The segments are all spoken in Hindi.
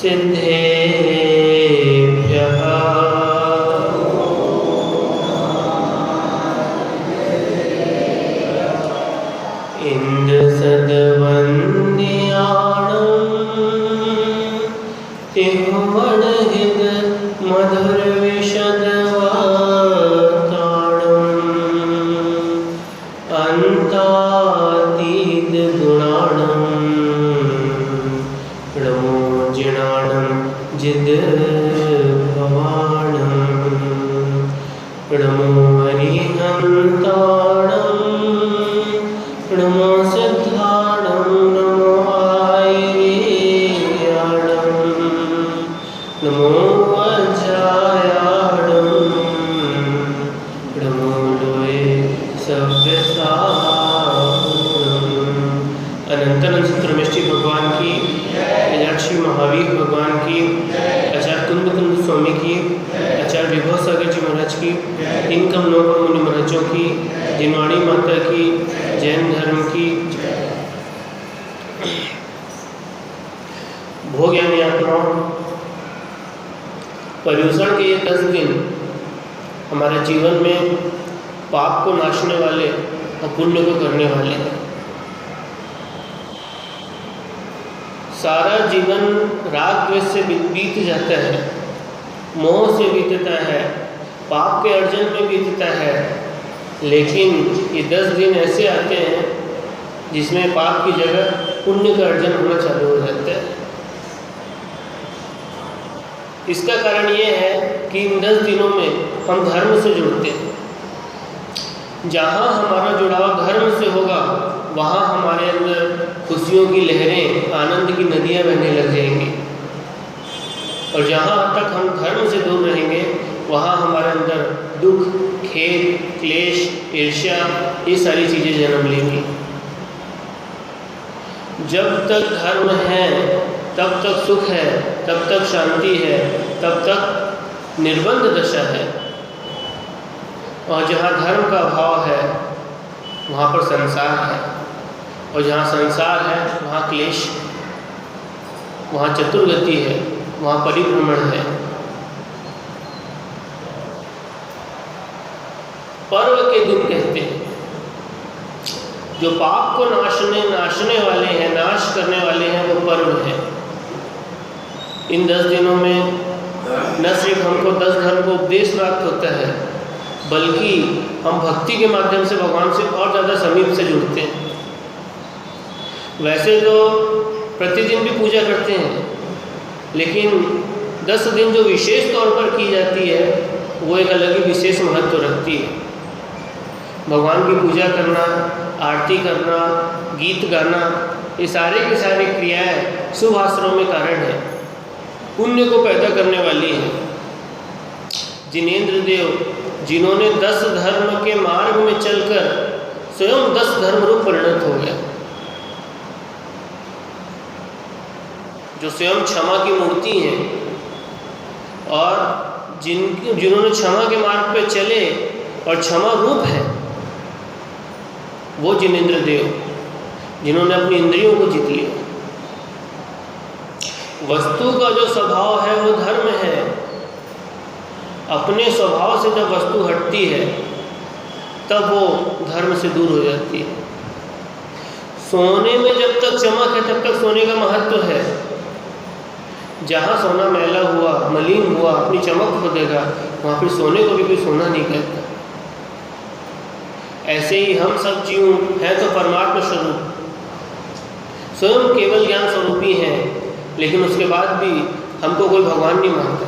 सिद्धेभ्यः इंद्रसदवन्द्याणं तिह्मणहित मधुरविशदवाताणं अन्तातीतगुणाणं प्रणमोजिणाणं जिद्भवाणं प्रणमो हरिहन्ताणं नमो सिद्धाणं नमो आयर्याणं नमो वज्रायाणं नमो लोये सव्यसायम्। अनंतानंद सूत्रमेष्टि भगवान की, मीनाक्षी महावीर भगवान की, आचार्य कुंद स्वामी की, आचार्य विभव सागर जी महाराज की, इन कमलों मुनि महाराजों की, जिनवाणी माता की, जैन धर्म की। भोग यानी आत्माओं, पर्यूषण के ये 10 दिन हमारे जीवन में पाप को नाशने वाले और पुण्य को करने वाले हैं। सारा जीवन राग द्वेष से बीत जाता है, मोह से बीतता है, पाप के अर्जन में बीतता है, लेकिन ये 10 दिन ऐसे आते हैं जिसमें पाप की जगह पुण्य का अर्जन होना चालू हो जाता है। इसका कारण ये है कि इन 10 दिनों में हम धर्म से जुड़ते हैं। जहाँ हमारा जुड़ाव धर्म से होगा वहाँ हमारे अंदर खुशियों की लहरें, आनंद की नदियाँ बहने लग जाएंगी, और जहाँ तक हम धर्म से दूर रहेंगे वहाँ हमारे अंदर दुख, खेद, क्लेश, ईर्ष्या, ये सारी चीज़ें जन्म लेंगी। जब तक धर्म है तब तक सुख है, तब तक शांति है, तब तक निर्बंध दशा है, और जहाँ धर्म का अभाव है वहाँ पर संसार है, और जहाँ संसार है वहाँ क्लेश, वहाँ चतुर्गति है, वहाँ परिभ्रमण है। पर्व के दिन कहते हैं, जो पाप को नाशने वाले हैं, नाश करने वाले हैं, वो पर्व है। इन 10 दिनों में न सिर्फ हमको 10 धर्म को उपदेश प्राप्त होता है, बल्कि हम भक्ति के माध्यम से भगवान से और ज़्यादा समीप से जुड़ते हैं। वैसे तो प्रतिदिन भी पूजा करते हैं, लेकिन 10 दिन जो विशेष तौर पर की जाती है वो एक अलग ही विशेष महत्व रखती है। भगवान की पूजा करना, आरती करना, गीत गाना, ये सारे की सारी क्रियाएं शुभ आश्रमों में कारण है, पुण्य को पैदा करने वाली है। जिनेंद्र देव, जिन्होंने 10 धर्म के मार्ग में चलकर स्वयं 10 धर्म रूप परिणत हो गए, जो स्वयं क्षमा की मूर्ति हैं, और जिन्होंने क्षमा के मार्ग पे चले और क्षमा रूप है, वो जिनेंद्र देव, जिन्होंने अपनी इंद्रियों को जीत लिया। वस्तु का जो स्वभाव है वो धर्म है। अपने स्वभाव से जब वस्तु हटती है तब वो धर्म से दूर हो जाती है। सोने में जब तक चमक है तब तक सोने का महत्व है। जहाँ सोना मैला हुआ, मलिन हुआ, अपनी चमक खो देगा, वहाँ फिर सोने को भी कोई सोना नहीं कहता। ऐसे ही हम सब जीव हैं तो परमात्मा स्वरूप, स्वयं केवल ज्ञान स्वरूपी हैं, लेकिन उसके बाद भी हमको कोई भगवान नहीं मानता।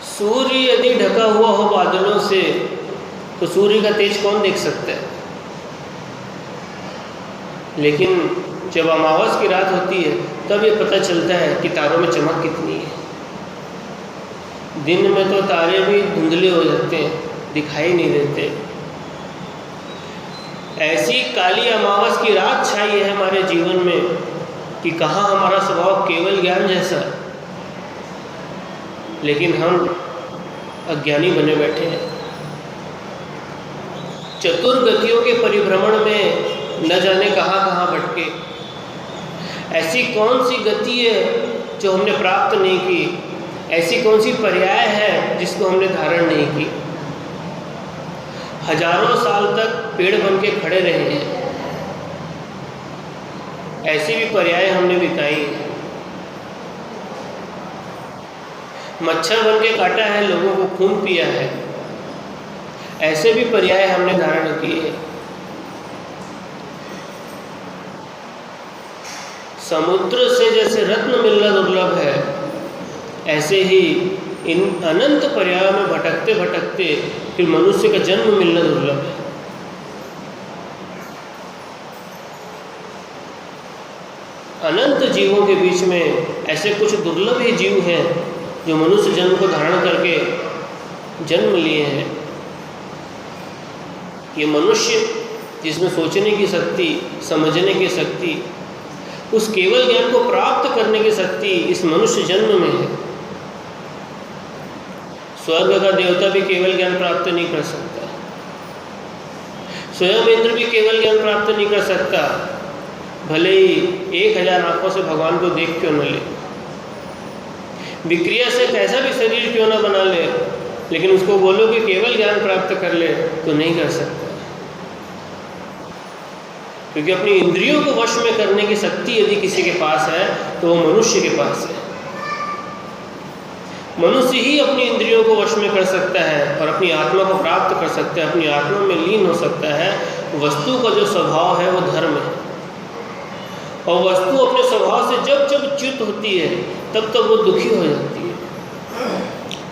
सूर्य यदि ढका हुआ हो बादलों से तो सूर्य का तेज कौन देख सकता है? लेकिन जब अमावस की रात होती है तब ये पता चलता है कि तारों में चमक कितनी है। दिन में तो तारे भी धुंधले हो जाते हैं, दिखाई नहीं देते। ऐसी काली अमावस की रात छाई है हमारे जीवन में कि कहाँ हमारा स्वभाव केवल ज्ञान जैसा, लेकिन हम अज्ञानी बने बैठे हैं। चतुर्गतियों के परिभ्रमण में न जाने कहाँ कहाँ भटके। ऐसी कौन सी गति है जो हमने प्राप्त नहीं की, ऐसी कौन सी पर्याय है जिसको हमने धारण नहीं की। हजारों साल तक पेड़ बन के खड़े रहे हैं, ऐसी भी पर्याय हमने बिताई है। मच्छर बन के काटा है, लोगों को खून पिया है, ऐसे भी पर्याय हमने धारण किए। समुद्र से जैसे रत्न मिलना दुर्लभ है, ऐसे ही इन अनंत पर्यायों में भटकते भटकते फिर मनुष्य का जन्म मिलना दुर्लभ है। अनंत जीवों के बीच में ऐसे कुछ दुर्लभ ही जीव हैं जो मनुष्य जन्म को धारण करके जन्म लिए हैं। ये मनुष्य जिसमें सोचने की शक्ति, समझने की शक्ति, उस केवल ज्ञान को प्राप्त करने की शक्ति इस मनुष्य जन्म में है। स्वर्ग का देवता भी केवल ज्ञान प्राप्त नहीं कर सकता, स्वयं इंद्र भी केवल ज्ञान प्राप्त नहीं कर सकता, भले ही 1000 आंखों से भगवान को देख क्यों न ले, विक्रिया से कैसा भी शरीर क्यों न बना ले, लेकिन उसको बोलो कि केवल ज्ञान प्राप्त कर ले तो नहीं कर सकता, क्योंकि अपनी इंद्रियों को वश में करने की शक्ति यदि किसी के पास है तो वो मनुष्य के पास है। मनुष्य ही अपनी इंद्रियों को वश में कर सकता है और अपनी आत्मा को प्राप्त कर सकता है, अपनी आत्मा में लीन हो सकता है। वस्तु का जो स्वभाव है वो धर्म है, और वस्तु अपने स्वभाव से जब जब च्युत होती है तब तब वो दुखी हो जाती है।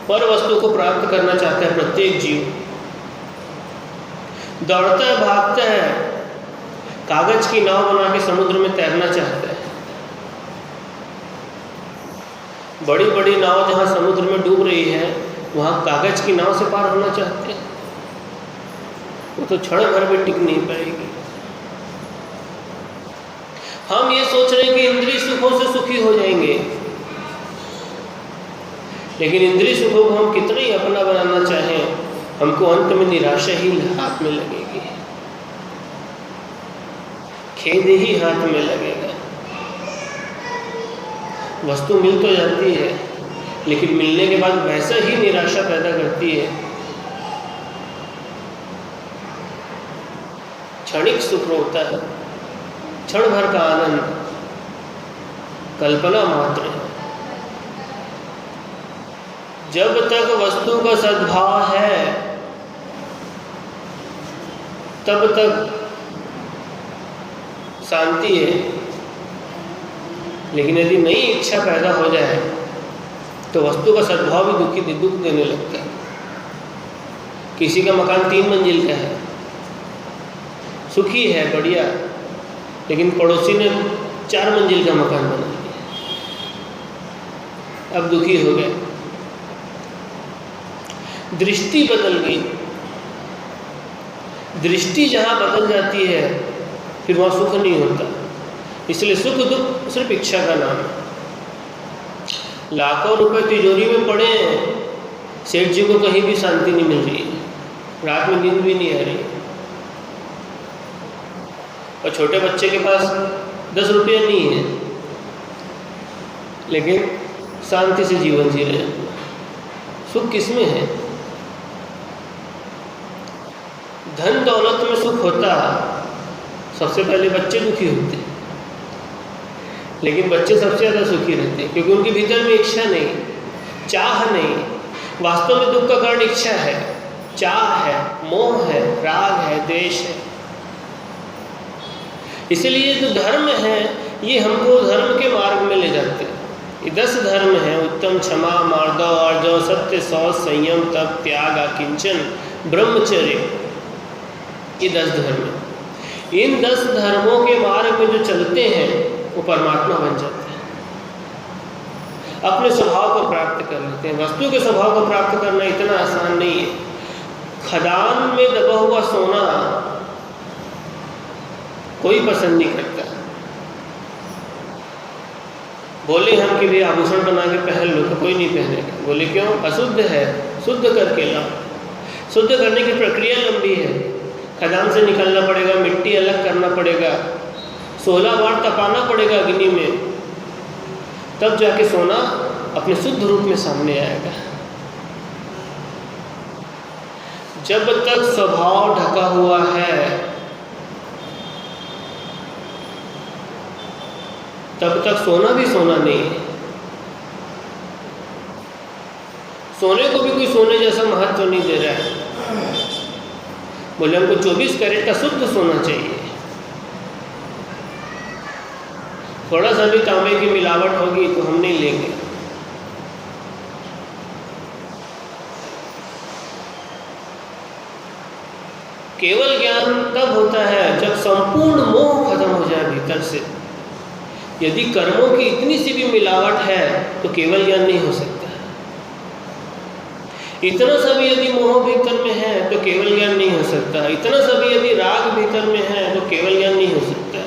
पर वस्तु को प्राप्त करना चाहता है प्रत्येक जीव, दौड़ता है, भागता है, कागज की नाव बना के समुद्र में तैरना चाहता है। बड़ी बड़ी नाव जहाँ समुद्र में डूब रही है वहाँ कागज की नाव से पार होना चाहते हैं, वो तो क्षण भर में टिक नहीं पाएगी। हम ये सोच रहे हैं कि इंद्रिय सुखों से सुखी हो जाएंगे, लेकिन इंद्रिय सुखों को हम कितना ही अपना बनाना चाहें, हमको अंत में निराशा ही हाथ में लगेगी, खेद ही हाथ में लगेगा। वस्तु मिल तो जाती है, लेकिन मिलने के बाद वैसा ही निराशा पैदा करती है। क्षणिक सुख होता है, क्षण भर का आनंद कल्पना मात्र है। जब तक वस्तु का सद्भाव है तब तक शांति है, लेकिन यदि नई इच्छा पैदा हो जाए तो वस्तु का सद्भाव भी दुख देने लगता है। किसी का मकान 3 मंजिल का है, सुखी है, बढ़िया, लेकिन पड़ोसी ने 4 मंजिल का मकान बना लिया, अब दुखी हो गए। दृष्टि बदल गई, दृष्टि जहाँ बदल जाती है फिर वहाँ सुख नहीं होता। इसलिए सुख दुख सिर्फ इच्छा का नाम है। लाखों रुपए तिजोरी में पड़े हैं, सेठ जी को कहीं भी शांति नहीं मिल रही है, रात में नींद भी नहीं आ रही, और छोटे बच्चे के पास 10 रुपये नहीं है, लेकिन शांति से जीवन जी रहे हैं। सुख किसमें है? धन दौलत में सुख होता, सबसे पहले बच्चे दुखी होते, लेकिन बच्चे सबसे ज़्यादा सुखी रहते हैं, क्योंकि उनके भीतर में इच्छा नहीं, चाह नहीं। वास्तव में दुख का कारण इच्छा है, चाह है, मोह है, राग है, द्वेष है। इसलिए जो धर्म है ये हमको धर्म के मार्ग में ले जाते हैं। ये 10 धर्म हैं, उत्तम, क्षमा, मार्दव, आर्जव, सत्य, शौच, संयम, तप, त्याग, अकिंचन, ब्रह्मचर्य, ये 10 धर्म हैं। इन 10 धर्मों के मार्ग में जो चलते हैं वो परमात्मा बन जाते हैं, अपने स्वभाव को प्राप्त कर लेते हैं। वस्तु के स्वभाव को प्राप्त करना इतना आसान नहीं है। खदान में दबा हुआ सोना कोई पसंद नहीं करता। बोले हम कि भी आभूषण बना के पहन लो, तो कोई नहीं पहनेगा। बोले क्यों? अशुद्ध है, शुद्ध करके लाओ। शुद्ध करने की प्रक्रिया लंबी है, खदान से निकालना पड़ेगा, मिट्टी अलग करना पड़ेगा, 16 बार तपाना पड़ेगा अग्नि में, तब जाके सोना अपने शुद्ध रूप में सामने आएगा। जब तक स्वभाव ढका हुआ है तब तक सोना भी सोना नहीं है। सोने को भी कोई सोने जैसा महत्व नहीं दे रहा है। बोले हमको 24 कैरेट का शुद्ध सोना चाहिए। थोड़ा सा भी तांबे की मिलावट होगी तो हम नहीं लेंगे। केवल ज्ञान तब होता है जब संपूर्ण मोह खत्म हो जाए भीतर से। यदि कर्मों की इतनी सी भी मिलावट है तो केवल ज्ञान नहीं हो सकता। इतना सा भी यदि मोह भीतर में है तो केवल ज्ञान नहीं हो सकता। इतना सा भी यदि राग भीतर में है तो केवल ज्ञान नहीं हो सकता।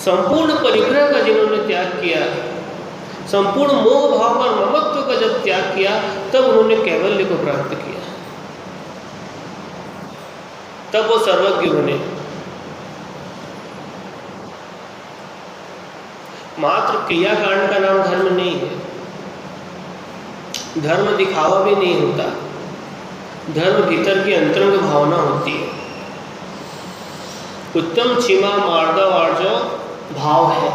संपूर्ण परिग्रह का जिन्होंने त्याग किया, संपूर्ण मोह भाव और ममत्व का जब त्याग किया, तब उन्होंने कैवल्य को प्राप्त किया। तब वो सर्वज्ञ बने। मात्र क्रियाकांड का नाम धर्म नहीं है। धर्म दिखावा भी नहीं होता। धर्म भीतर की अंतरंग भावना होती है। उत्तम क्षमा मार्दव आर्जव भाव है।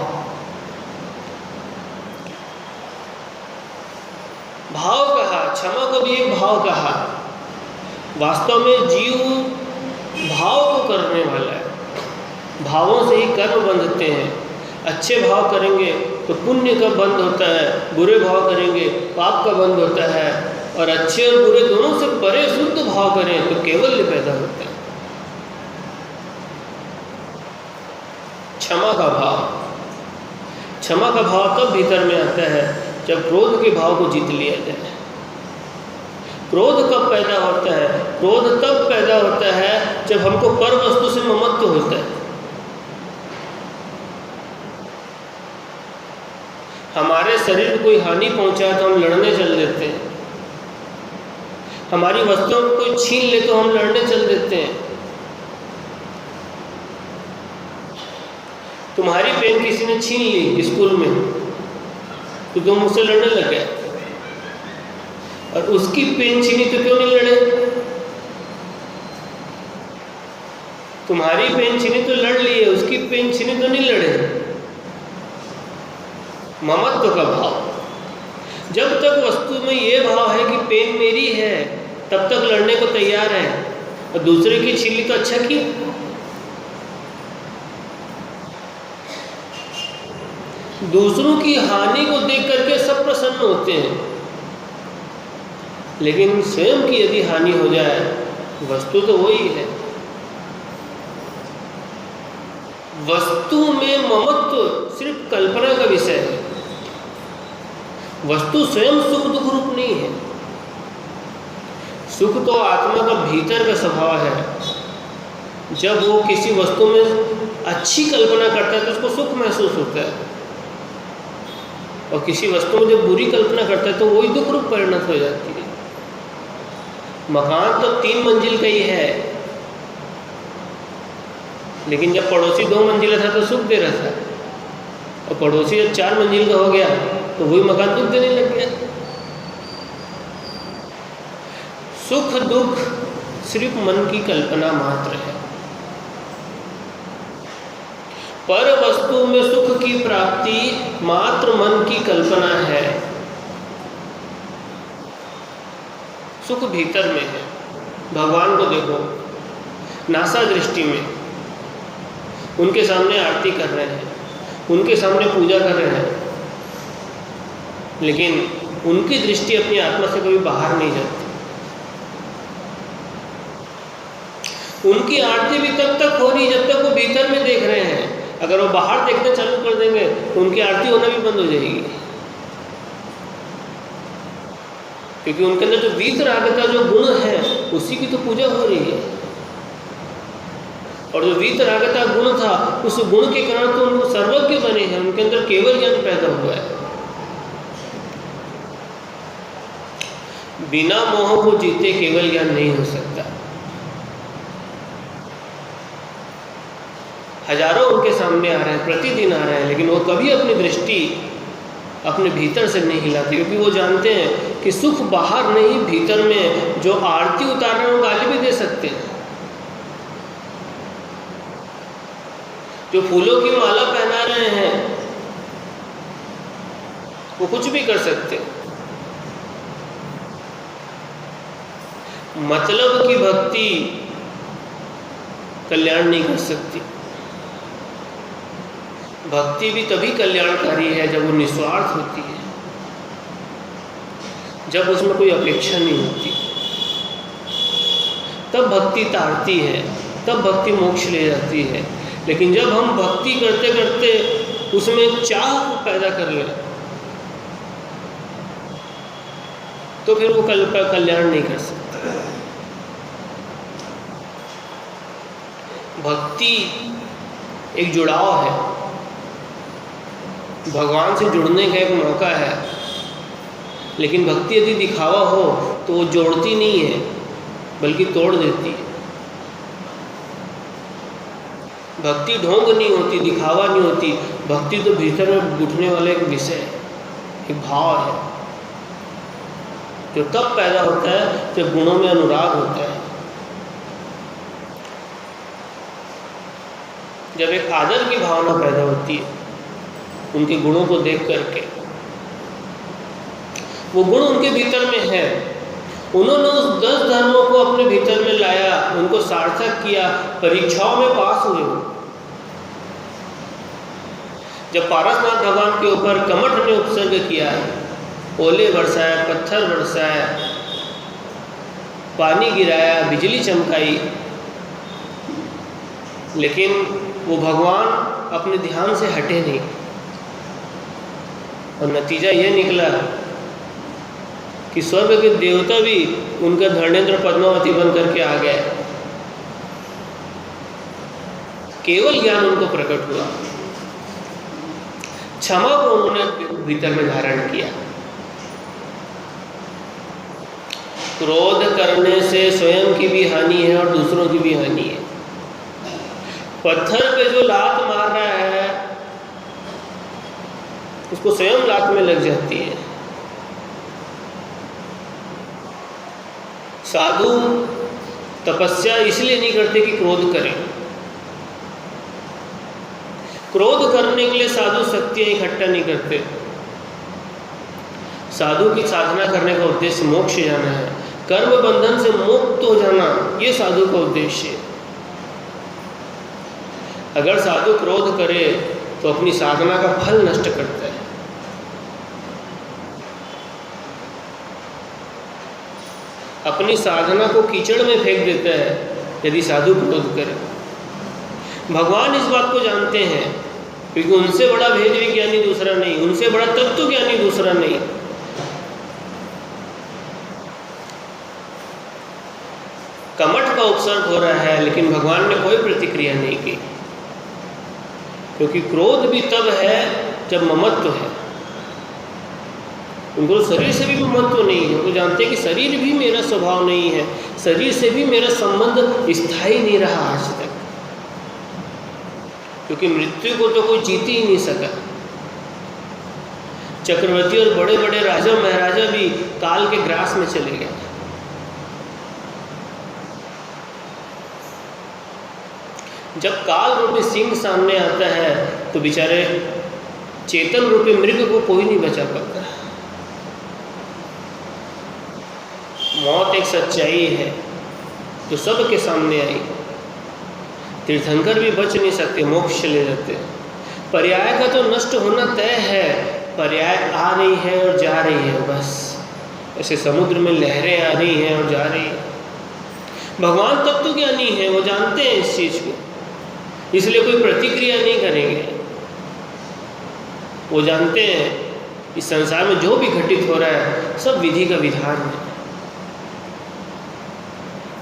भाव कहा, क्षमा को भी एक भाव कहा। वास्तव में जीव भाव को करने वाला है। भावों से ही कर्म बंधते हैं। अच्छे भाव करेंगे तो पुण्य का बंध होता है, बुरे भाव करेंगे पाप का बंध होता है। और अच्छे और बुरे दोनों से परे शुद्ध भाव करें तो कैवल्य पैदा होता है। क्षमा का भाव, क्षमा का भाव तब भीतर में आता है जब क्रोध के भाव को जीत लिया जाए। क्रोध कब पैदा होता है? क्रोध तब पैदा होता है जब हमको पर वस्तु से ममत्व होता है। हमारे शरीर को कोई हानि पहुंचाए तो हम लड़ने चल देते हैं। हमारी वस्तुओं को कोई छीन ले तो हम लड़ने चल देते हैं। तुम्हारी पेन किसी ने छीन ली स्कूल में तो तुम उससे लड़ने लग गए, और उसकी पेन छीनी तो क्यों नहीं लड़े? तुम्हारी पेन छीनी तो लड़ लिए, उसकी पेन छीनी तो नहीं लड़े। ममत्व का भाव। जब तक वस्तु में ये भाव है कि पेन मेरी है, तब तक लड़ने को तैयार है। और दूसरे की छीन ली तो अच्छा किया। दूसरों की हानि को देख करके सब प्रसन्न होते हैं, लेकिन स्वयं की यदि हानि हो जाए, वस्तु तो वही है। वस्तु में ममत्व सिर्फ कल्पना का विषय है। वस्तु स्वयं सुख दुख रूप नहीं है। सुख तो आत्मा का भीतर का स्वभाव है। जब वो किसी वस्तु में अच्छी कल्पना करता है तो उसको सुख महसूस होता है, और किसी वस्तु में जब बुरी कल्पना करता है तो वही दुख रूप परिणत हो जाती है। मकान तो 3 मंजिल का ही है, लेकिन जब पड़ोसी 2 मंजिला था तो सुख दे रहा था, और पड़ोसी जब 4 मंजिल का हो गया तो वही मकान दुख देने लग गया। सुख दुख सिर्फ मन की कल्पना मात्र है। पर वस्तु में सुख की प्राप्ति मात्र मन की कल्पना है। सुख भीतर में है। भगवान को देखो, नासा दृष्टि में उनके सामने आरती कर रहे हैं, उनके सामने पूजा कर रहे हैं, लेकिन उनकी दृष्टि अपनी आत्मा से कभी बाहर नहीं जाती। उनकी आरती भी तब तक हो रही जब तक वो भीतर में देख रहे हैं। अगर वो बाहर देखना चालू कर देंगे तो उनकी आरती होना भी बंद हो जाएगी, क्योंकि उनके अंदर जो वीतरागता जो गुण है उसी की तो पूजा हो रही है। और जो वीतरागता गुण था, उस गुण के कारण तो उनको सर्वज्ञ बने हैं। उनके अंदर केवल ज्ञान पैदा हुआ है। बिना मोह को जीते केवल ज्ञान नहीं हो सकता। हजारों उनके सामने आ रहे हैं, प्रतिदिन आ रहे हैं, लेकिन वो कभी अपनी दृष्टि अपने भीतर से नहीं हिलाते, क्योंकि वो जानते हैं कि सुख बाहर नहीं, भीतर में जो आरती उतार रहे हैं वो गाली भी दे सकते हैं, जो फूलों की माला पहना रहे हैं वो कुछ भी कर सकते हैं। मतलब की भक्ति कल्याण नहीं कर सकती। भक्ति भी तभी कल्याणकारी है जब वो निस्वार्थ होती है, जब उसमें कोई अपेक्षा नहीं होती, तब भक्ति तारती है, तब भक्ति मोक्ष ले जाती है। लेकिन जब हम भक्ति करते करते उसमें चाह को पैदा कर लें तो फिर वो कल्याण नहीं कर सकता। भक्ति एक जुड़ाव है, भगवान से जुड़ने का एक मौका है, लेकिन भक्ति यदि दिखावा हो तो वो जोड़ती नहीं है बल्कि तोड़ देती है। भक्ति ढोंग नहीं होती, दिखावा नहीं होती, भक्ति तो भीतर में उठने वाला एक विषय है, एक भाव है, जो तब पैदा होता है जब गुणों में अनुराग होता है, जब एक आदर की भावना पैदा होती है उनके गुणों को देख करके। वो गुण उनके भीतर में है, उन्होंने उस 10 धर्मों को अपने भीतर में लाया, उनको सार्थक किया, परीक्षाओं में पास हुए। जब पारसनाथ भगवान के ऊपर कमठ ने उपसर्ग किया, ओले बरसाया, पत्थर बरसाया, पानी गिराया, बिजली चमकाई, लेकिन वो भगवान अपने ध्यान से हटे नहीं, और नतीजा ये निकला कि स्वर्ग के देवता भी उनका धर्मेंद्र पद्मावती बन करके आ गए। केवल ज्ञान उनको प्रकट हुआ, क्षमा को उन्होंने भीतर में धारण किया। क्रोध करने से स्वयं की भी हानि है और दूसरों की भी हानि है। पत्थर पे जो लात मार रहा है उसको स्वयं लात में लग जाती है। साधु तपस्या इसलिए नहीं करते कि क्रोध करें, क्रोध करने के लिए साधु शक्तियां इकट्ठा नहीं करते। साधु की साधना करने का उद्देश्य मोक्ष जाना है, कर्म बंधन से मुक्त हो जाना, ये साधु का उद्देश्य है। अगर साधु क्रोध करे तो अपनी साधना का फल नष्ट करता है। अपनी साधना को कीचड़ में फेंक देता है यदि साधु क्रोध करे। भगवान इस बात को जानते हैं, क्योंकि उनसे बड़ा भेद विज्ञानी दूसरा नहीं, उनसे बड़ा तत्व ज्ञानी दूसरा नहीं। कमठ का उपसर्ग हो रहा है लेकिन भगवान ने कोई प्रतिक्रिया नहीं की, क्योंकि क्रोध भी तब है जब ममत्व है। उनको शरीर से भी ममत्व नहीं है, वो जानते हैं कि शरीर भी मेरा स्वभाव नहीं है, शरीर से भी मेरा संबंध स्थायी नहीं रहा आज तक, क्योंकि मृत्यु को तो कोई जीत ही नहीं सका। चक्रवर्ती और बड़े बड़े राजा महाराजा भी काल के ग्रास में चले गए। जब काल रूपी सिंह सामने आता है तो बेचारे चेतन रूपी मृग को कोई नहीं बचा पाता। मौत एक सच्चाई है जो सबके सामने आई। तीर्थंकर भी बच नहीं सकते, मोक्ष चले जाते। पर्याय का तो नष्ट होना तय है, पर्याय आ रही है और जा रही है, बस ऐसे समुद्र में लहरें आ रही हैं और जा रही हैं। भगवान तत्वज्ञानी है, वो जानते हैं इस चीज़ को, इसलिए कोई प्रतिक्रिया नहीं करेंगे। वो जानते हैं इस संसार में जो भी घटित हो रहा है सब विधि का विधान है,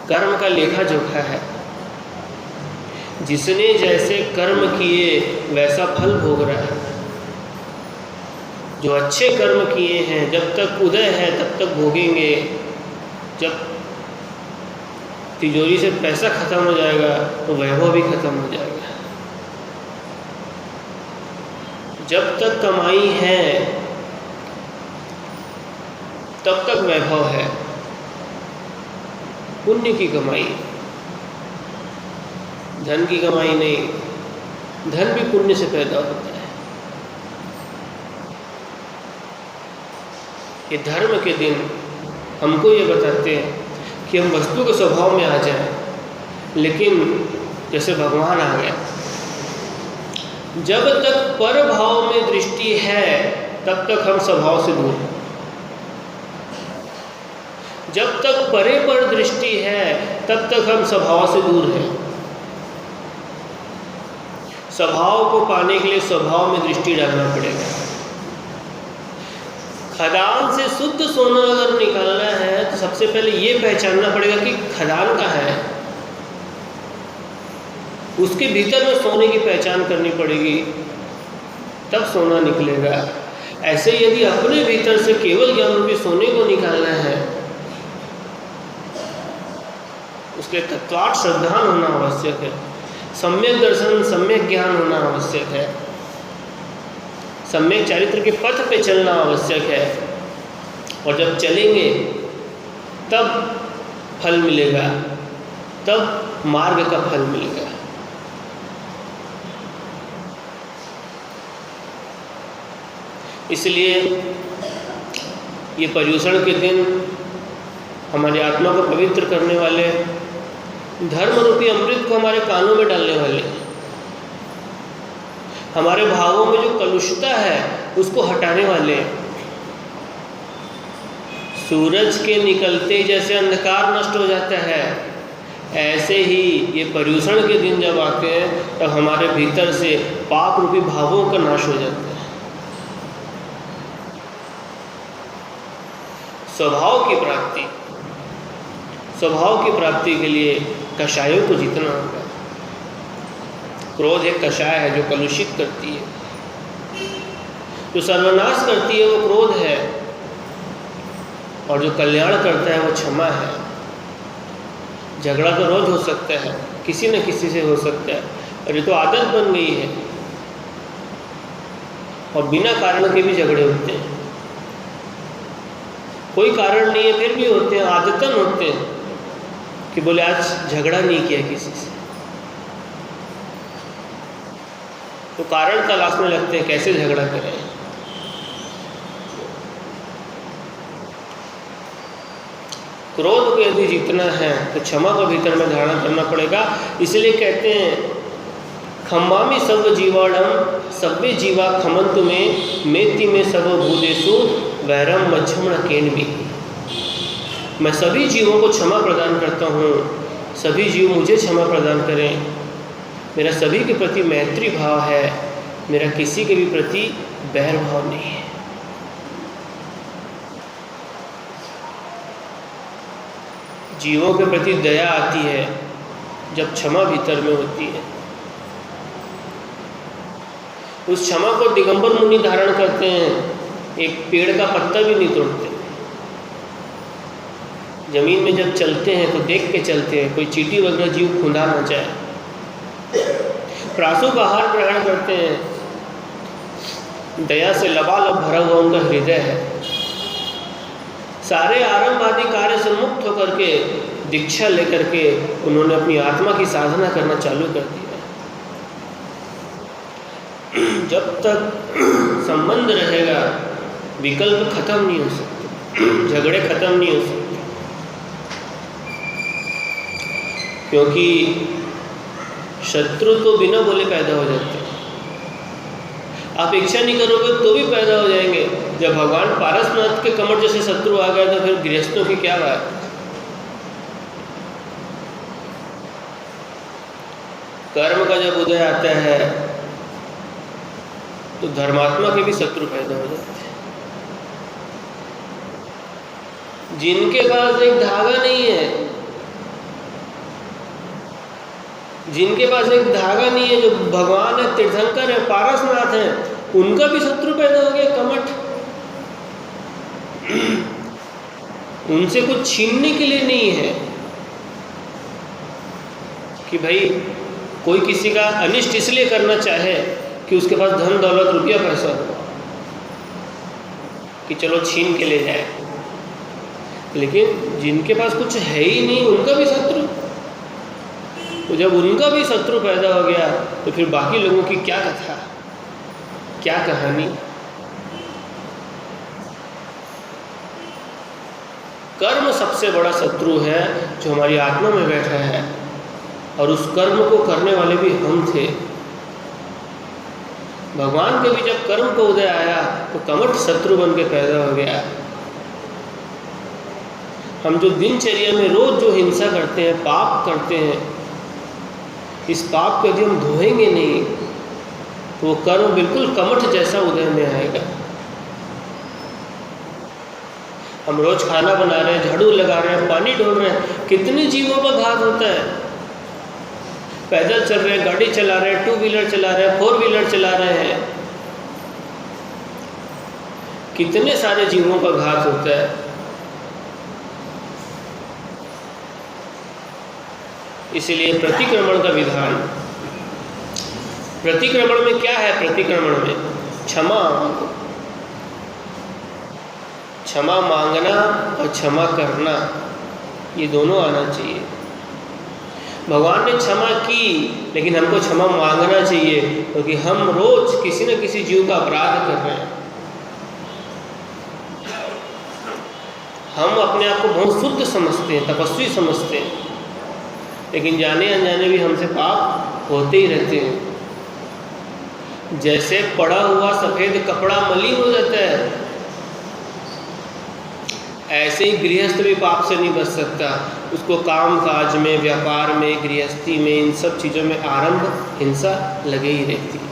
कर्म का लेखा जोखा है। जिसने जैसे कर्म किए वैसा फल भोग रहा है। जो अच्छे कर्म किए हैं जब तक उदय है तब तक भोगेंगे, जब तिजोरी से पैसा खत्म हो जाएगा तो वैभव भी खत्म हो जाएगा। जब तक कमाई है तब तक वैभव है, पुण्य की कमाई, धन की कमाई नहीं। धन भी पुण्य से पैदा होता है। ये धर्म के दिन हमको ये बताते हैं कि हम वस्तु के स्वभाव में आ जाएं, लेकिन जैसे भगवान आ गए, जब तक पर भाव में दृष्टि है तब तक हम स्वभाव से दूर हैं। जब तक परे पर दृष्टि है तब तक हम स्वभाव से दूर हैं। स्वभाव को पाने के लिए स्वभाव में दृष्टि डालना पड़ेगा। खदान से शुद्ध सोना अगर निकालना है तो सबसे पहले ये पहचानना पड़ेगा कि खदान कहाँ है। उसके भीतर में सोने की पहचान करनी पड़ेगी, तब सोना निकलेगा। ऐसे यदि अपने भीतर से केवल ज्ञान रूपी सोने को निकालना है, उसके तत्वार्थ श्रद्धान होना आवश्यक है, सम्यक दर्शन सम्यक ज्ञान होना आवश्यक है, सम्यक चारित्र के पथ पे चलना आवश्यक है। और जब चलेंगे तब फल मिलेगा, तब मार्ग का फल मिलेगा। इसलिए ये पर्युषण के दिन हमारी आत्मा को पवित्र करने वाले, धर्म रूपी अमृत को हमारे कानों में डालने वाले, हमारे भावों में जो कलुषता है उसको हटाने वाले। सूरज के निकलते जैसे अंधकार नष्ट हो जाता है, ऐसे ही ये पर्युषण के दिन जब आते हैं तब हमारे भीतर से पाप रूपी भावों का नाश हो जाता है। स्वभाव की प्राप्ति के लिए कषायों को जीतना होगा। क्रोध एक कषाय है जो कलुषित करती है, जो सर्वनाश करती है वो क्रोध है, और जो कल्याण करता है वो क्षमा है। झगड़ा तो रोज हो सकता है, किसी न किसी से हो सकता है, और ये तो आदत बन गई है, और बिना कारण के भी झगड़े होते हैं। कोई कारण नहीं है फिर भी होते हैं, आदतन होते हैं कि बोले आज झगड़ा नहीं किया किसी से, तो कारण तलाशने लगते हैं कैसे झगड़ा करें। क्रोध को यदि जीतना है तो क्षमा को भीतर में धारण करना पड़ेगा। इसलिए कहते हैं खम्मामि सर्व जीवाणम सव्वे जीवा खमंतु में मेति में सर्व भूतेषु वैरम मच्छमण केन्मि। मैं सभी जीवों को क्षमा प्रदान करता हूँ, सभी जीव मुझे क्षमा प्रदान करें। मेरा सभी के प्रति मैत्री भाव है, मेरा किसी के भी प्रति बैर भाव नहीं है। जीवों के प्रति दया आती है जब क्षमा भीतर में होती है। उस क्षमा को दिगंबर मुनि धारण करते हैं, एक पेड़ का पत्ता भी नहीं तोड़ते। जमीन में जब चलते हैं तो देख के चलते हैं, कोई चींटी वगैरह जीव खुदा न जाए। प्रासु का आहार ग्रहण करते हैं, दया से लबालब भरा हुआ उनका हृदय है। सारे आरंभ आदि कार्य से मुक्त होकर के दीक्षा लेकर के उन्होंने अपनी आत्मा की साधना करना चालू कर दिया। जब तक संबंध रहेगा विकल्प खत्म नहीं हो सकते, झगड़े खत्म नहीं हो सकते, क्योंकि शत्रु तो बिना बोले पैदा हो जाते हैं। आप इच्छा नहीं करोगे तो भी पैदा हो जाएंगे। जब भगवान पारसनाथ के कमर जैसे शत्रु आ गए तो फिर गृहस्थों की क्या बात। कर्म का जब उदय आता है तो धर्मात्मा के भी शत्रु पैदा हो जाते हैं। जिनके पास एक धागा नहीं है, जिनके पास एक धागा नहीं है, जो भगवान है, तीर्थंकर है, पारसनाथ है, उनका भी शत्रु पैदा हो गया कमठ। उनसे कुछ छीनने के लिए नहीं है कि भाई कोई किसी का अनिष्ट इसलिए करना चाहे कि उसके पास धन दौलत रुपया पैसा हो कि चलो छीन के ले जाए, लेकिन जिनके पास कुछ है ही नहीं उनका भी शत्रु। तो जब उनका भी शत्रु पैदा हो गया तो फिर बाकी लोगों की क्या कथा, क्या कहानी। कर्म सबसे बड़ा शत्रु है जो हमारी आत्मा में बैठा है, और उस कर्म को करने वाले भी हम थे। भगवान के भी जब कर्म को उदय आया तो कमठ शत्रु बन के पैदा हो गया। हम जो दिनचर्या में रोज जो हिंसा करते हैं, पाप करते हैं, इस पाप को यदि हम धोएंगे नहीं तो वो कर्म बिल्कुल कमठ जैसा उदय में आएगा। हम रोज खाना बना रहे हैं, झाड़ू लगा रहे हैं, पानी डोल रहे हैं, कितने जीवों पर घात होता है। पैदल चल रहे हैं, गाड़ी चला रहे हैं, 2 व्हीलर चला रहे हैं, 4 व्हीलर चला रहे हैं, कितने सारे जीवों पर घात होता है। इसलिए प्रतिक्रमण का विधान, प्रतिक्रमण में क्या है? प्रतिक्रमण में क्षमा, क्षमा मांगना और क्षमा करना, ये दोनों आना चाहिए। भगवान ने क्षमा की, लेकिन हमको क्षमा मांगना चाहिए, क्योंकि हम रोज किसी न किसी जीव का अपराध कर रहे हैं। हम अपने आप को बहुत शुद्ध समझते हैं, तपस्वी समझते हैं, लेकिन जाने अनजाने भी हमसे पाप होते ही रहते हैं। जैसे पड़ा हुआ सफ़ेद कपड़ा मलिन हो जाता है, ऐसे ही गृहस्थ भी पाप से नहीं बच सकता। उसको काम काज में, व्यापार में, गृहस्थी में, इन सब चीज़ों में आरंभ हिंसा लगे ही रहती है।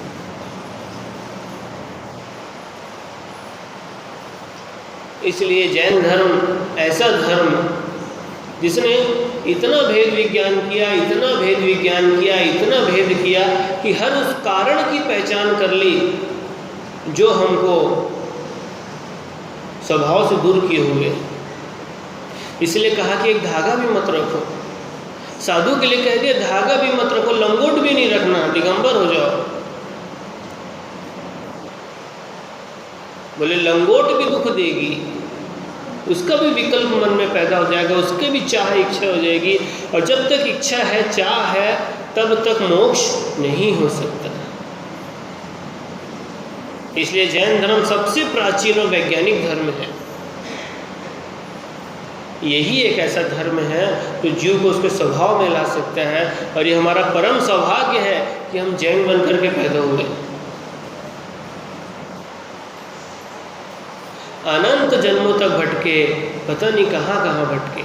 इसलिए जैन धर्म ऐसा धर्म जिसने इतना भेद विज्ञान किया, इतना भेद विज्ञान किया, इतना भेद किया कि हर उस कारण की पहचान कर ली जो हमको स्वभाव से दूर किए हुए। इसलिए कहा कि एक धागा भी मत रखो। साधु के लिए कह दिया धागा भी मत रखो, लंगोट भी नहीं रखना, दिगंबर हो जाओ। बोले लंगोट भी दुख देगी, उसका भी विकल्प मन में पैदा हो जाएगा, उसके भी चाह इच्छा हो जाएगी, और जब तक इच्छा है, चाह है, तब तक मोक्ष नहीं हो सकता। इसलिए जैन धर्म सबसे प्राचीन और वैज्ञानिक धर्म है। यही एक ऐसा धर्म है जो जीव को उसके स्वभाव में ला सकता है, और ये हमारा परम सौभाग्य है कि हम जैन बनकर के पैदा हुए। अनंत जन्मों तक भटके, पता नहीं कहाँ कहाँ भटके।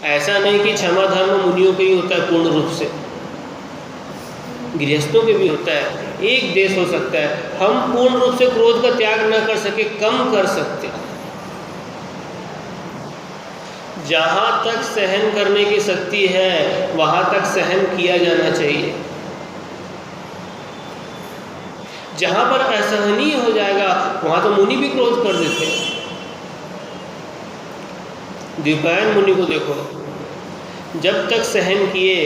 ऐसा नहीं कि क्षमा धर्म मुनियों के ही होता है पूर्ण रूप से, गृहस्थों के भी होता है। एक देश हो सकता है हम पूर्ण रूप से क्रोध का त्याग न कर सके, कम कर सकते हैं। जहाँ तक सहन करने की शक्ति है वहाँ तक सहन किया जाना चाहिए। जहाँ पर असहनीय हो जाएगा वहाँ तो मुनि भी क्रोध कर देते हैं। द्विपायन मुनि को देखो, जब तक सहन किए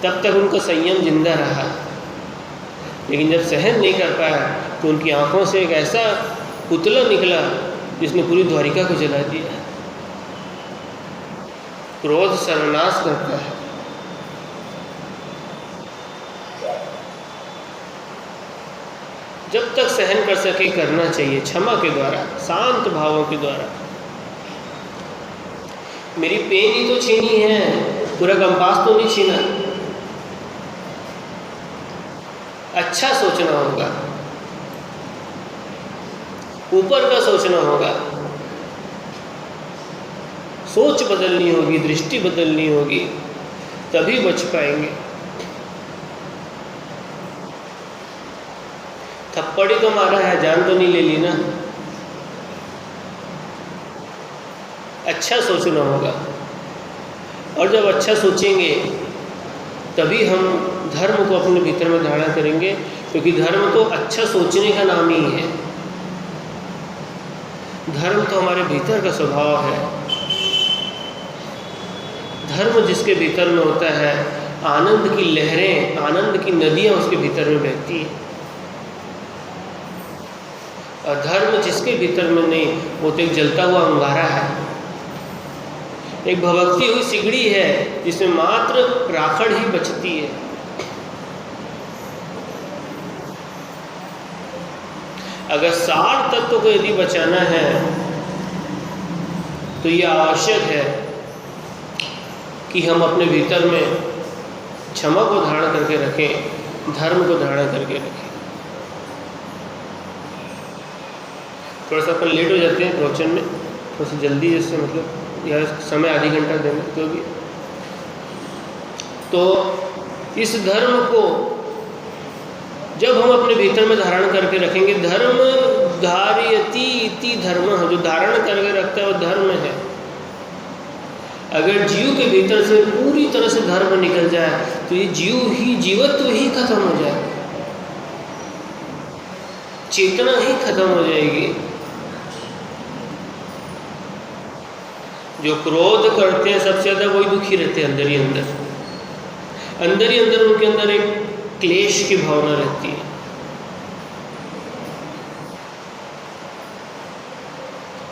तब तक उनका संयम जिंदा रहा, लेकिन जब सहन नहीं कर पाया तो उनकी आंखों से एक ऐसा पुतला निकला जिसने पूरी द्वारिका को जला दिया। क्रोध सर्वनाश करता है। जब तक सहन कर सके करना चाहिए, क्षमा के द्वारा, शांत भावों के द्वारा। मेरी पेन ही तो छीनी है, पूरा कंपास तो नहीं छीना। अच्छा सोचना होगा, ऊपर का सोचना होगा, सोच बदलनी होगी, दृष्टि बदलनी होगी, तभी बच पाएंगे। थप्पड़ी तो मारा है, जान तो नहीं ले ली ना। अच्छा सोचना होगा, और जब अच्छा सोचेंगे तभी हम धर्म को अपने भीतर में धारण करेंगे, क्योंकि धर्म तो अच्छा सोचने का नाम ही है। धर्म तो हमारे भीतर का स्वभाव है। धर्म जिसके भीतर में होता है आनंद की लहरें, आनंद की नदियाँ उसके भीतर में बहती हैं। और धर्म जिसके भीतर में नहीं, वो तो एक जलता हुआ अंगारा है, एक भभकती हुई सिगड़ी है जिसमें मात्र राखड़ ही बचती है। अगर सार तत्व को यदि बचाना है तो ये आवश्यक है कि हम अपने भीतर में क्षमा को धारण करके रखें, धर्म को धारण करके रखें। थोड़ा सा अपन लेट हो जाते हैं प्रवचन में, थोड़ा सा जल्दी, जैसे मतलब यह समय आधी घंटा देना क्योंकि तो इस धर्म को जब हम अपने भीतर में धारण करके रखेंगे, धर्म धारयति इति धर्म है, जो धारण करके रखता है वो धर्म है। अगर जीव के भीतर से पूरी तरह से धर्म निकल जाए तो ये जीवत्व ही खत्म हो जाए, चेतना ही खत्म हो जाएगी। जो क्रोध करते हैं सबसे ज़्यादा वही दुखी रहते हैं, अंदर ही अंदर उनके अंदर एक क्लेश की भावना रहती है।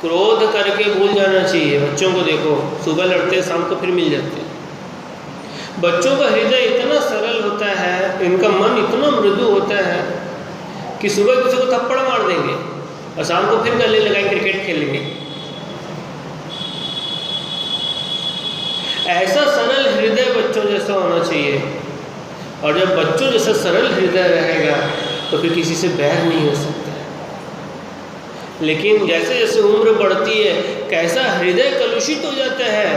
क्रोध करके भूल जाना चाहिए। बच्चों को देखो, सुबह लड़ते हैं, शाम को फिर मिल जाते हैं। बच्चों का हृदय इतना सरल होता है, इनका मन इतना मृदु होता है कि सुबह किसी को थप्पड़ मार देंगे और शाम को फिर गले लगाए क्रिकेट खेलेंगे। ऐसा सरल हृदय बच्चों जैसा होना चाहिए। और जब बच्चों जैसा सरल हृदय रहेगा तो फिर किसी से बैर नहीं हो सकता। लेकिन जैसे जैसे उम्र बढ़ती है, कैसा हृदय कलुषित हो जाता है।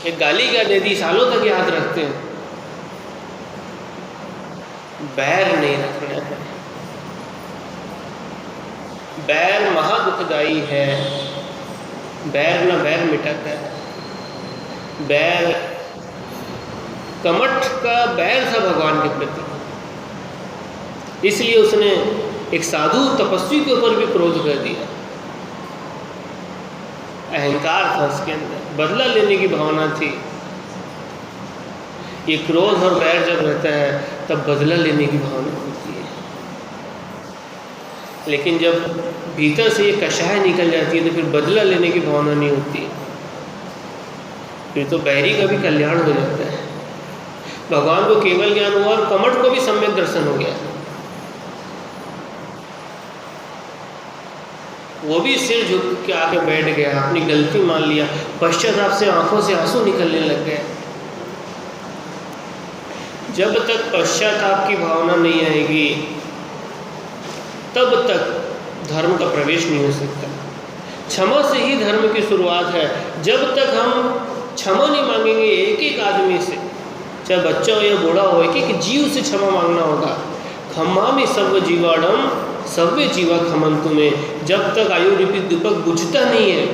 एक गाली क्या दे दी, सालों तक याद रखते हैं। बैर नहीं रखना है। बैर महादुखदाई है। बैर न बैर मिटाता है। बैर कमठ का बैर था भगवान के प्रति, इसलिए उसने एक साधु तपस्वी के ऊपर भी क्रोध कर दिया। अहंकार था उसके अंदर, बदला लेने की भावना थी। ये क्रोध और बैर जब रहता है तब बदला लेने की भावना होती है। लेकिन जब भीतर से ये कषाय निकल जाती है तो फिर बदला लेने की भावना नहीं होती, फिर तो बैरी का भी कल्याण हो जाता है। भगवान को केवल ज्ञान हुआ और कमठ को भी सम्यक दर्शन हो गया। वो भी सिर झुक के आके बैठ गया, अपनी गलती मान लिया, पश्चाताप से आंखों से आंसू निकलने लग गए। जब तक पश्चाताप की भावना नहीं आएगी तब तक धर्म का प्रवेश नहीं हो सकता। क्षमा से ही धर्म की शुरुआत है। जब तक हम क्षमा नहीं मांगेंगे एक एक आदमी से, चाहे बच्चा हो या बूढ़ा हो, एक एक जीव से क्षमा मांगना होगा। खम्मामि सर्व जीवाणम सर्वे जीवा खमंतु में। जब तक आयु रूपी दीपक बुझता नहीं है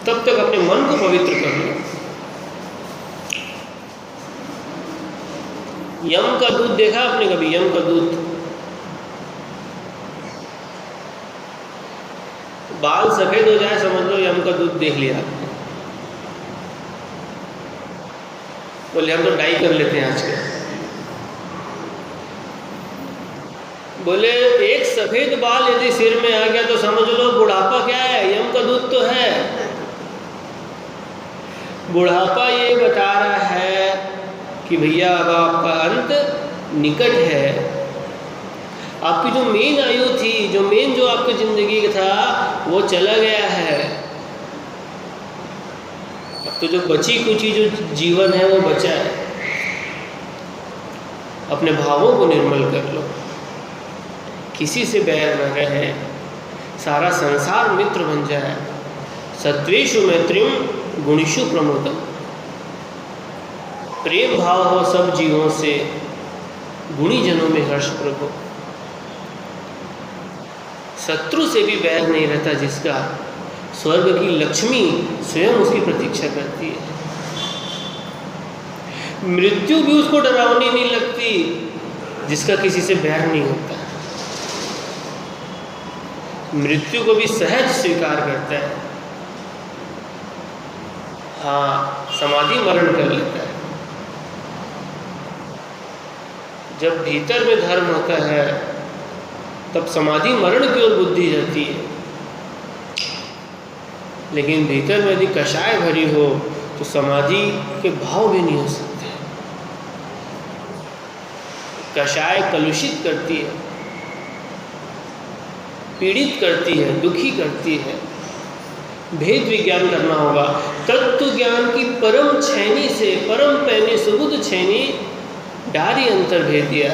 तब तक अपने मन को पवित्र कर लो। यम का दूध देखा आपने कभी? यम का दूध, बाल सफेद हो जाए समझ लो यम का दूध देख लिया आपने। बोले हम तो डाई कर लेते हैं आजकल। बोले एक सफेद बाल यदि सिर में आ गया तो समझ लो बुढ़ापा क्या है, यम का दूध तो है। बुढ़ापा ये बता रहा है कि भैया अब आपका अंत निकट है। आपकी जो मेन आयु थी, जो मेन जो आपकी जिंदगी था वो चला गया है। अब तो जो बची कुची जो जीवन है वो बचा है। अपने भावों को निर्मल कर लो, किसी से बैर न रहे, सारा संसार मित्र बन जाए। सत्वेषु मैत्रीम गुणेषु प्रमोदम। प्रेम भाव हो सब जीवों से, गुणी जनों में हर्ष प्रभु। शत्रु से भी बैर नहीं रहता जिसका, स्वर्ग की लक्ष्मी स्वयं उसकी प्रतीक्षा करती है। मृत्यु भी उसको डरावनी नहीं लगती जिसका किसी से बैर नहीं होता। मृत्यु को भी सहज स्वीकार करता है। हाँ, समाधि मरण कर लेता है। जब भीतर में धर्म होता है तब समाधि मरण की ओर बुद्धि जाती है, लेकिन भीतर में यदि कषाय भरी हो तो समाधि के भाव भी नहीं हो सकते। कषाय कलुषित करती है, पीड़ित करती है, दुखी करती है। भेद विज्ञान करना होगा। तत्व ज्ञान की परम छैनी से, परम पैनी सुबुध छैनी डारी अंतर भेद दिया।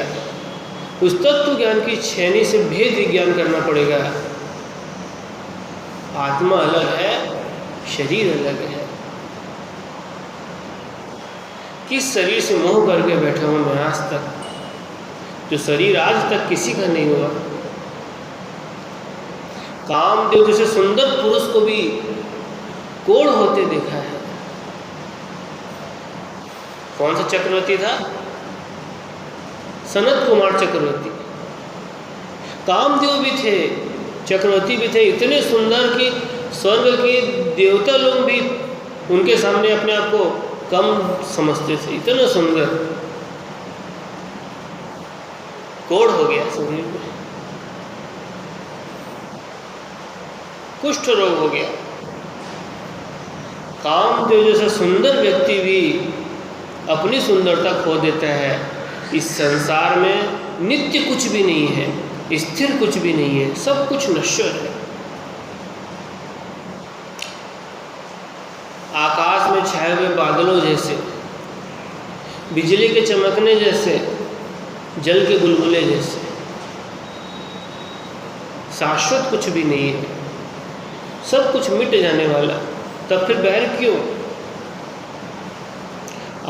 उस तत्व ज्ञान की छैनी से भेद विज्ञान करना पड़ेगा। आत्मा अलग है, शरीर अलग है। किस शरीर से मोह करके बैठा हूं मैं आज तक, जो शरीर आज तक किसी का नहीं हुआ। कामदेव जैसे सुंदर पुरुष को भी कोढ़ होते देखा है। कौन सा चक्रवर्ती था? सनत कुमार चक्रवर्ती। कामदेव भी थे, चक्रवर्ती भी थे, इतने सुंदर कि स्वर्ग के देवता लोग भी उनके सामने अपने आप को कम समझते थे। इतना सुंदर, कोढ़ हो गया शरीर में, कुष्ठ रोग हो गया। कामदेव जैसा सुंदर व्यक्ति भी अपनी सुंदरता खो देता है। इस संसार में नित्य कुछ भी नहीं है, स्थिर कुछ भी नहीं है, सब कुछ नश्वर है। आकाश में छाए हुए बादलों जैसे, बिजली के चमकने जैसे, जल के बुलबुले जैसे, शाश्वत कुछ भी नहीं है, सब कुछ मिट जाने वाला। तब फिर बैर क्यों?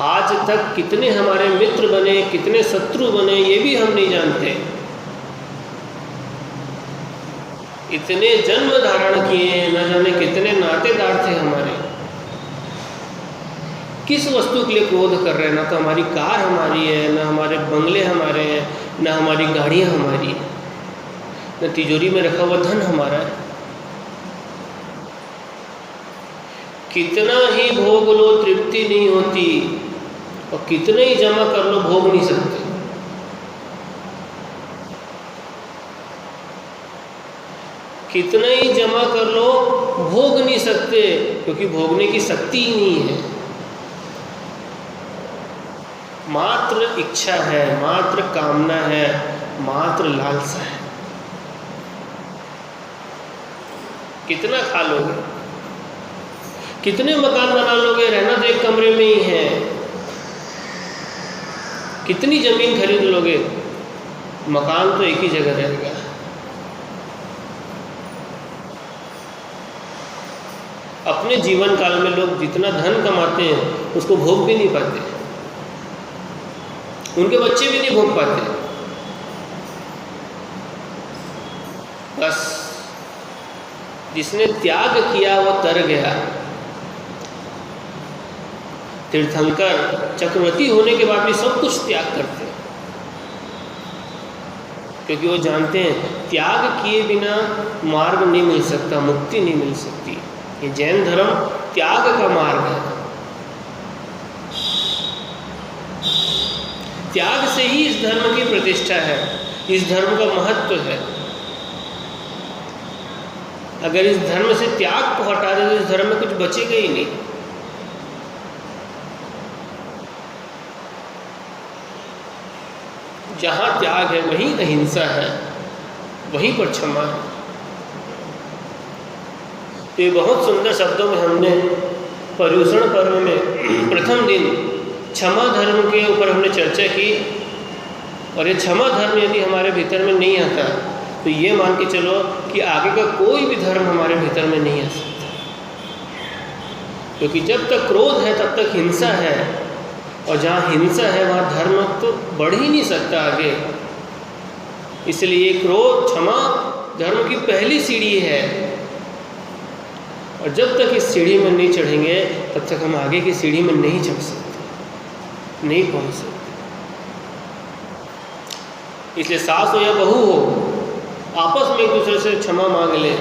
आज तक कितने हमारे मित्र बने, कितने शत्रु बने, ये भी हम नहीं जानते। इतने जन्म धारण किए, न जाने कितने नातेदार थे हमारे। किस वस्तु के लिए क्रोध कर रहे हैं? ना तो हमारी कार हमारी है, ना हमारे बंगले हमारे हैं, ना हमारी गाड़ियाँ हमारी हैं, न तिजोरी में रखा हुआ धन हमारा है। कितना ही भोग लो तृप्ति नहीं होती, और कितने ही जमा कर लो भोग नहीं सकते। कितना ही जमा कर लो भोग नहीं सकते, क्योंकि भोगने की शक्ति ही नहीं है। मात्र इच्छा है, मात्र कामना है, मात्र लालसा है। कितना खा लोगे, कितने मकान बना लोगे? रहना तो एक कमरे में ही है। कितनी जमीन खरीद लोगे? मकान तो एक ही जगह रहेगा। अपने जीवन काल में लोग जितना धन कमाते हैं उसको भोग भी नहीं पाते, उनके बच्चे भी नहीं भोग पाते। बस जिसने त्याग किया वो तर गया। तीर्थंकर चक्रवर्ती होने के बाद भी सब कुछ त्याग करते हैं, क्योंकि वो जानते हैं त्याग किए बिना मार्ग नहीं मिल सकता, मुक्ति नहीं मिल सकती। ये जैन धर्म त्याग का मार्ग है। त्याग से ही इस धर्म की प्रतिष्ठा है, इस धर्म का महत्व है। अगर इस धर्म से त्याग को हटा दे तो इस धर्म में कुछ बचेगा ही नहीं। जहाँ त्याग है वहीं अहिंसा है, वहीं पर क्षमा है। तो ये बहुत सुंदर शब्दों में हमने पर्युषण पर्व में प्रथम दिन क्षमा धर्म के ऊपर हमने चर्चा की। और ये क्षमा धर्म यदि हमारे भीतर में नहीं आता तो ये मान के चलो कि आगे का कोई भी धर्म हमारे भीतर में नहीं आ सकता, क्योंकि जब तक क्रोध है तब तक हिंसा है, और जहाँ हिंसा है वहाँ धर्म तो बढ़ ही नहीं सकता आगे। इसलिए क्रोध क्षमा धर्म की पहली सीढ़ी है, और जब तक इस सीढ़ी में नहीं चढ़ेंगे तब तक हम आगे की सीढ़ी में नहीं चढ़ सकते, नहीं पहुँच सकते। इसलिए सास हो या बहू हो, आपस में एक दूसरे से क्षमा मांग लें,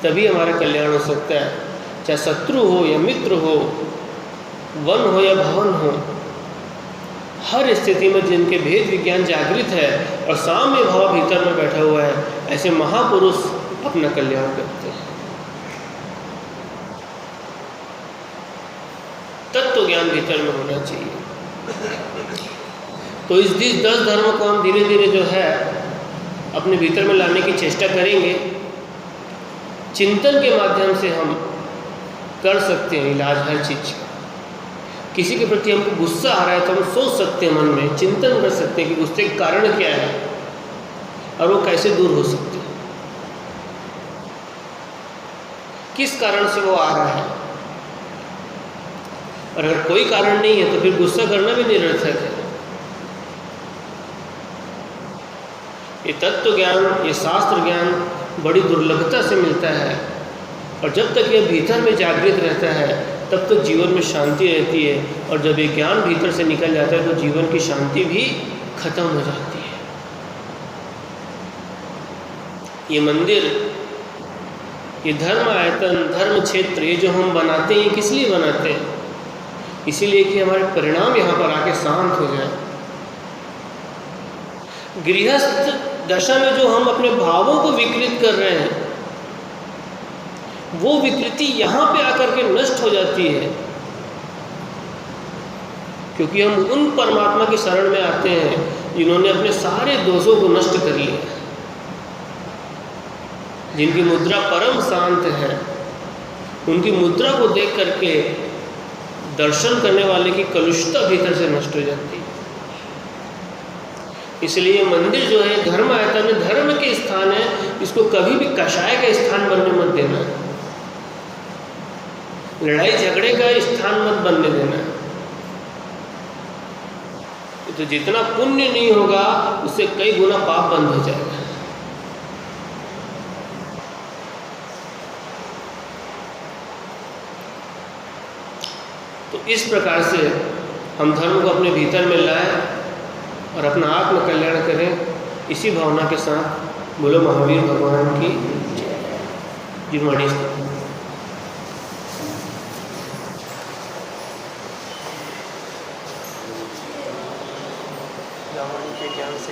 तभी हमारा कल्याण हो सकता है। चाहे शत्रु हो या मित्र हो, वन हो या भवन हो, हर स्थिति में जिनके भेद विज्ञान जागृत है और साम्य भाव भीतर में बैठा हुआ है, ऐसे महापुरुष अपना कल्याण करते हैं। तत्व ज्ञान भीतर में होना चाहिए। तो इस 10 धर्म को हम धीरे धीरे जो है अपने भीतर में लाने की चेष्टा करेंगे। चिंतन के माध्यम से हम कर सकते हैं इलाज हर चीज़ का। किसी के प्रति हमको गुस्सा आ रहा है तो हम सोच सकते हैं, मन में चिंतन कर सकते हैं कि गुस्से का कारण क्या है और वो कैसे दूर हो सकते हैं, किस कारण से वो आ रहा है। और अगर कोई कारण नहीं है तो फिर गुस्सा करना भी निरर्थक है। ये तत्व ज्ञान, ये शास्त्र ज्ञान बड़ी दुर्लभता से मिलता है, और जब तक यह भीतर में जागृत रहता है तब तक जीवन में शांति रहती है, और जब ये ज्ञान भीतर से निकल जाता है तो जीवन की शांति भी खत्म हो जाती है। ये मंदिर, ये धर्म आयतन, धर्म क्षेत्र, ये जो हम बनाते हैं, किस लिए बनाते हैं? इसीलिए कि हमारे परिणाम यहाँ पर आके शांत हो जाए। गृहस्थ दशा में जो हम अपने भावों को विकृत कर रहे हैं, वो विकृति यहाँ पे आकर के नष्ट हो जाती है, क्योंकि हम उन परमात्मा की शरण में आते हैं जिन्होंने अपने सारे दोषों को नष्ट कर लिया, जिनकी मुद्रा परम शांत है। उनकी मुद्रा को देख करके दर्शन करने वाले की कलुषता भीतर से नष्ट हो जाती है। इसलिए मंदिर जो है धर्म आयतन में धर्म के स्थान है, इसको कभी भी कषाय का स्थान बनने मत देना, लड़ाई झगड़े का स्थान मत बनने देना। तो जितना पुण्य नहीं होगा उससे कई गुना पाप बंद हो जाएगा। तो इस प्रकार से हम धर्म को अपने भीतर में लाएं और अपना आत्म कल्याण करें। इसी भावना के साथ बोलो महावीर भगवान की जीववाणी के ज्ञान से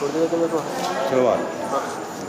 छोड़ देगा तो मेरे को।